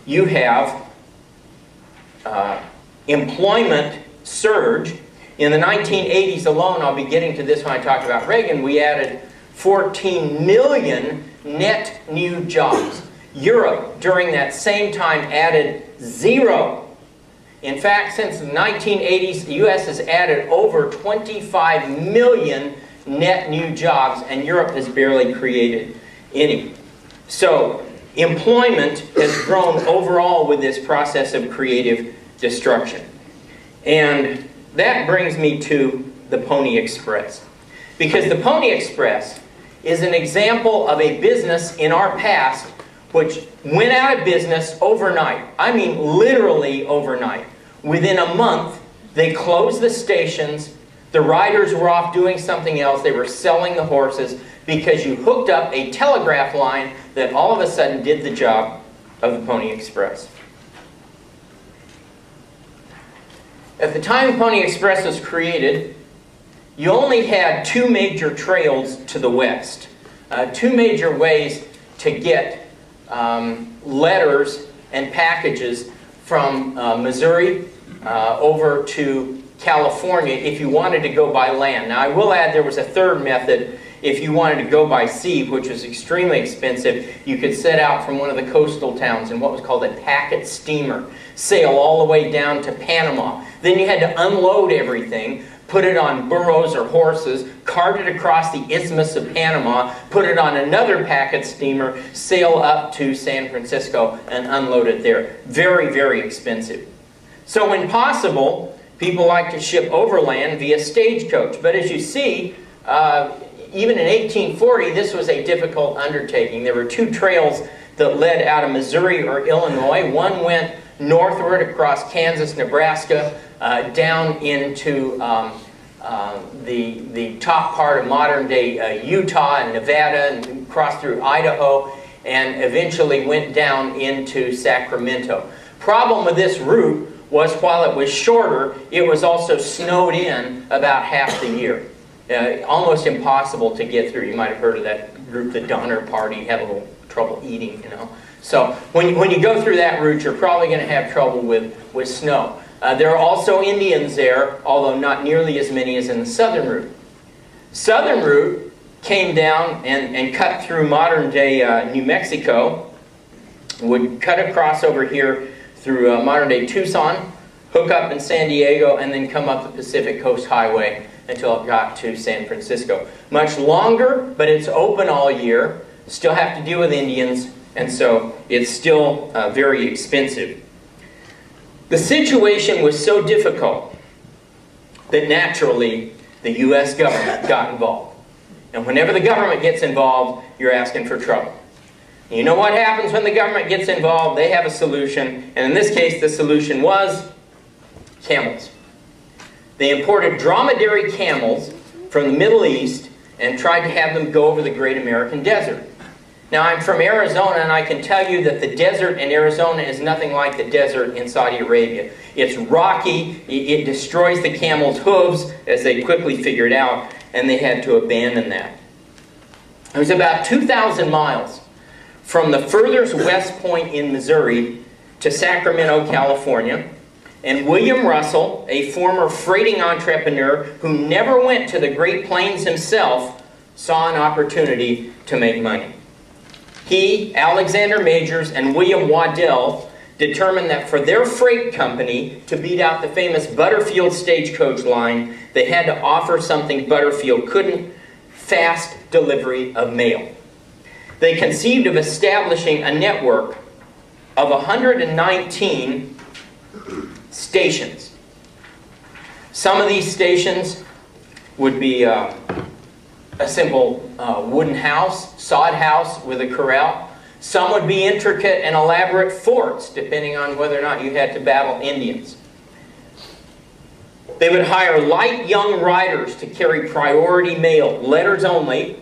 you have employment surge. In the 1980s alone, I'll be getting to this when I talk about Reagan, we added 14 million net new jobs. Europe, during that same time, added 0. In fact, since the 1980s, the U.S. has added over 25 million net new jobs, and Europe has barely created any. So, employment has grown overall with this process of creative destruction. And that brings me to the Pony Express. Because the Pony Express is an example of a business in our past which went out of business overnight. I mean literally overnight. Within a month, they closed the stations, the riders were off doing something else, they were selling the horses because you hooked up a telegraph line that all of a sudden did the job of the Pony Express. At the time the Pony Express was created, you only had 2 major trails to the west. 2 major ways to get letters and packages from Missouri over to California if you wanted to go by land. Now I will add there was a third method. If you wanted to go by sea, which was extremely expensive, you could set out from one of the coastal towns in what was called a packet steamer, sail all the way down to Panama. Then you had to unload everything, put it on burros or horses, cart it across the Isthmus of Panama, put it on another packet steamer, sail up to San Francisco and unload it there. Very, very expensive. So when possible, people like to ship overland via stagecoach. But as you see, even in 1840, this was a difficult undertaking. There were 2 trails that led out of Missouri or Illinois. One went northward across Kansas, Nebraska, down into the top part of modern-day Utah and Nevada, and crossed through Idaho, and eventually went down into Sacramento. Problem with this route was while it was shorter, it was also snowed in about half the year. Almost impossible to get through. You might have heard of that group, the Donner Party, have a little trouble eating, you know. So when you go through that route, you're probably going to have trouble with snow. There are also Indians there, although not nearly as many as in the southern route. Southern route came down and cut through modern-day New Mexico, would cut across over here through modern-day Tucson, hook up in San Diego, and then come up the Pacific Coast Highway until it got to San Francisco. Much longer, but it's open all year. Still have to deal with Indians, and so it's still very expensive. The situation was so difficult that naturally the U.S. government got involved. And whenever the government gets involved, you're asking for trouble. You know what happens when the government gets involved? They have a solution, and in this case the solution was camels. They imported dromedary camels from the Middle East and tried to have them go over the Great American Desert. Now I'm from Arizona, and I can tell you that the desert in Arizona is nothing like the desert in Saudi Arabia. It's rocky, it destroys the camel's hooves, as they quickly figured out, and they had to abandon that. It was about 2,000 miles from the furthest west point in Missouri to Sacramento, California, and William Russell, a former freighting entrepreneur who never went to the Great Plains himself, saw an opportunity to make money. He, Alexander Majors, and William Waddell determined that for their freight company to beat out the famous Butterfield stagecoach line, they had to offer something Butterfield couldn't: fast delivery of mail. They conceived of establishing a network of 119 stations. Some of these stations would be a simple wooden house, sod house with a corral. Some would be intricate and elaborate forts, depending on whether or not you had to battle Indians. They would hire light young riders to carry priority mail, letters only.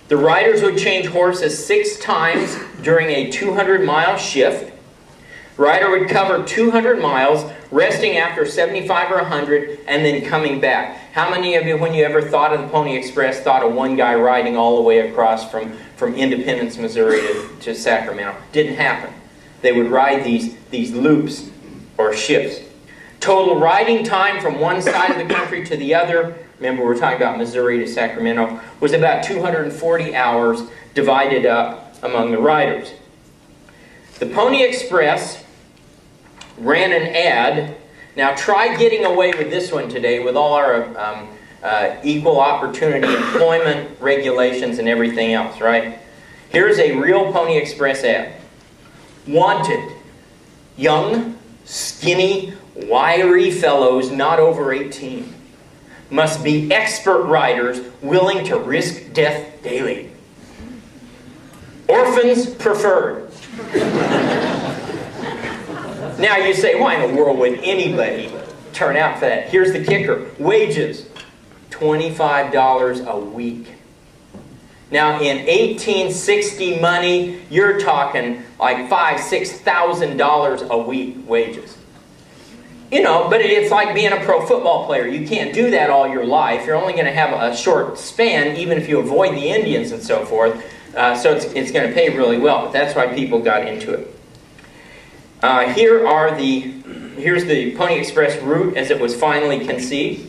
The riders would change horses 6 times during a 200-mile shift. Rider would cover 200 miles, resting after 75 or 100, and then coming back. How many of you, when you ever thought of the Pony Express, thought of one guy riding all the way across from Independence, Missouri to Sacramento? Didn't happen. they would ride these loops or shifts. Total riding time from one side of the country to the other, remember we're talking about Missouri to Sacramento, was about 240 hours divided up among the riders. The Pony Express ran an ad. Now try getting away with this one today with all our equal opportunity employment regulations and everything else, right? Here's a real Pony Express ad. Wanted, young, skinny, wiry fellows not over 18. Must be expert riders willing to risk death daily. Orphans preferred. Now you say, why in the world would anybody turn out for that? Here's the kicker. Wages, $25 a week. Now in 1860 money, you're talking like $5,000, $6,000 a week wages. You know, but it's like being a pro football player. You can't do that all your life. You're only going to have a short span, even if you avoid the Indians and so forth. So it's going to pay really well. But that's why people got into it. Here's the Pony Express route as it was finally conceived.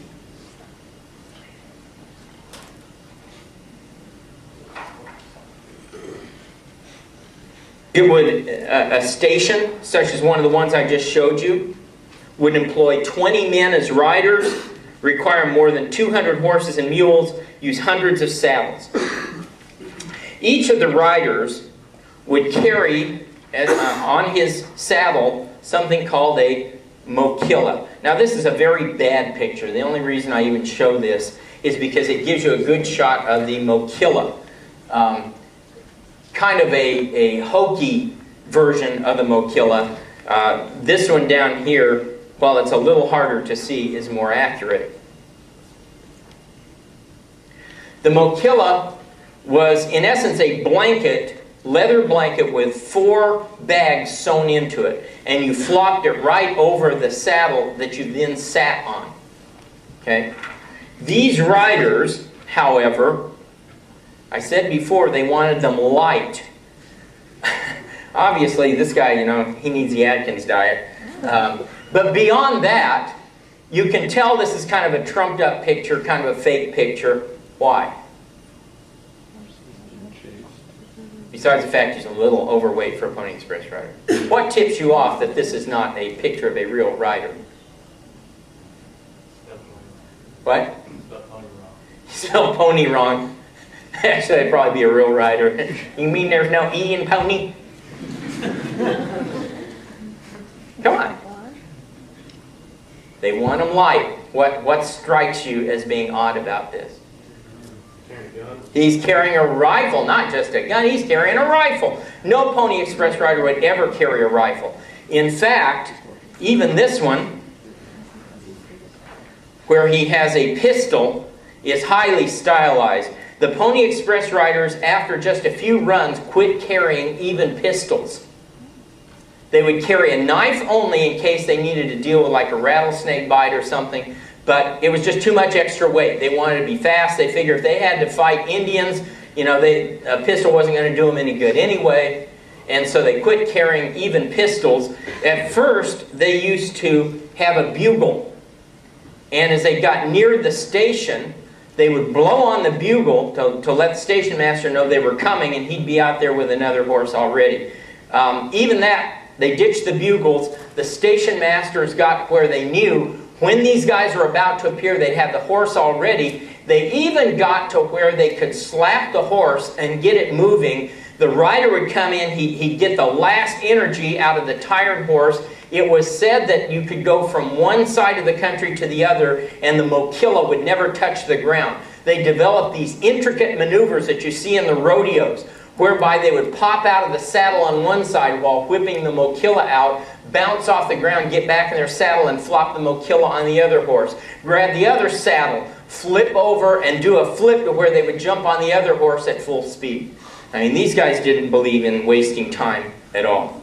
It would, a station, such as one of the ones I just showed you, would employ 20 men as riders, require more than 200 horses and mules, use hundreds of saddles. Each of the riders would carry on his saddle something called a mochila. Now this is a very bad picture. The only reason I even show this is because it gives you a good shot of the mochila. Kind of a hokey version of the mochila. This one down here, while it's a little harder to see, is more accurate. The mochila was in essence a blanket, leather blanket with 4 bags sewn into it, and you flopped it right over the saddle that you then sat on. Okay? These riders, however, I said before they wanted them light. Obviously this guy, you know, he needs the Atkins diet. But beyond that, you can tell this is kind of a trumped up picture, kind of a fake picture. Why? Besides the fact he's a little overweight for a Pony Express rider. What tips you off that this is not a picture of a real rider? What? You spelled pony wrong. Actually, that'd probably be a real rider. You mean there's no E in pony? Come on. They want them light. What strikes you as being odd about this? He's carrying a rifle, not just a gun, he's carrying a rifle. No Pony Express rider would ever carry a rifle. In fact, even this one, where he has a pistol, is highly stylized. The Pony Express riders, after just a few runs, quit carrying even pistols. They would carry a knife only in case they needed to deal with like a rattlesnake bite or something. But it was just too much extra weight. They wanted to be fast. They figured if they had to fight Indians, you know, a pistol wasn't going to do them any good anyway. And so they quit carrying even pistols. At first, they used to have a bugle. And as they got near the station, they would blow on the bugle to let the station master know they were coming, and he'd be out there with another horse already. Even that, they ditched the bugles. The station masters got where they knew when these guys were about to appear, they'd have the horse already. They even got to where they could slap the horse and get it moving. The rider would come in, he'd get the last energy out of the tired horse. It was said that you could go from one side of the country to the other and the mochila would never touch the ground. They developed these intricate maneuvers that you see in the rodeos, whereby they would pop out of the saddle on one side while whipping the mochila out, bounce off the ground, get back in their saddle and flop the mochila on the other horse. Grab the other saddle, flip over and do a flip to where they would jump on the other horse at full speed. I mean, these guys didn't believe in wasting time at all.